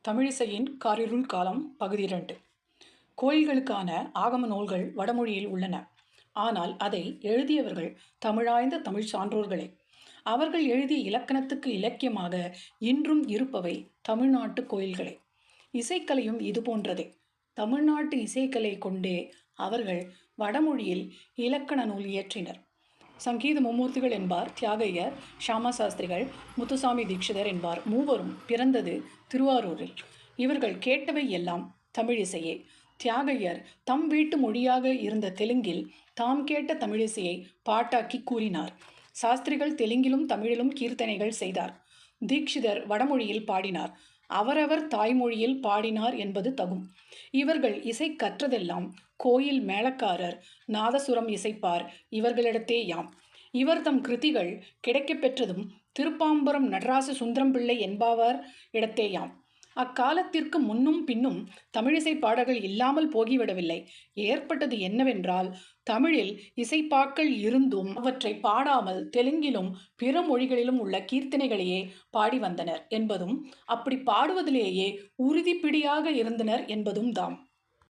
தமிழிசையின் காரிருள் காலம் பகுதி 2. கோயில்களுக்கான ஆகம நூல்கள் வடமொழியில் உள்ளன. ஆனால் அதை எழுதியவர்கள் தமிழாய்ந்த தமிழ் சான்றோர்களே. அவர்கள் எழுதிய இலக்கணத்துக்கு இலக்கியமாக இன்றும் இருப்பவை தமிழ்நாட்டு கோயில்களே. இசைக்கலையும் இது போன்றதே. தமிழ்நாட்டு இசைக்கலை கொண்டே அவர்கள் வடமொழியில் இலக்கண நூல் இயற்றினர். சங்கீத மும்மூர்த்திகள் என்பார் தியாகையர், ஷாமா சாஸ்திரிகள், முத்துசாமி தீட்சிதர் என்பார் மூவரும் பிறந்தது திருவாரூரில். இவர்கள் கேட்டவை எல்லாம் தமிழிசையே. தியாகையர் தம் வீட்டு மொழியாக இருந்த தெலுங்கில் தாம் கேட்ட தமிழிசையை பாட்டாக்கி கூறினார். சாஸ்திரிகள் தெலுங்கிலும் தமிழிலும் கீர்த்தனைகள் செய்தார். தீட்சிதர் வடமொழியில் பாடினார். அவரவர் தாய்மொழியில் பாடினார் என்பது தகும். இவர்கள் இசை கற்றதெல்லாம் கோயில் மேளக்காரர், நாதசுரம் இசைப்பார் இவர்களிடத்தே யாம். இவர் தம் கிருதிகள் கிடைக்கப் பெற்றதும் திருப்பாம்பரம் நடராச சுந்தரம் பிள்ளை என்பாவர் இடத்தேயாம். அக்காலத்திற்கு முன்னும் பின்னும் தமிழிசை பாடல்கள் இல்லாமல் போகிவிடவில்லை. ஏற்பட்டது என்னவென்றால், தமிழில் இசைப்பாக்கள் இருந்தும் அவற்றை பாடாமல் தெலுங்கிலும் பிற மொழிகளிலும் உள்ள கீர்த்தனைகளையே பாடி வந்தனர் என்பதும், அப்படி பாடுவதிலேயே உறுதிப்பிடியாக இருந்தனர் என்பதும் தாம்.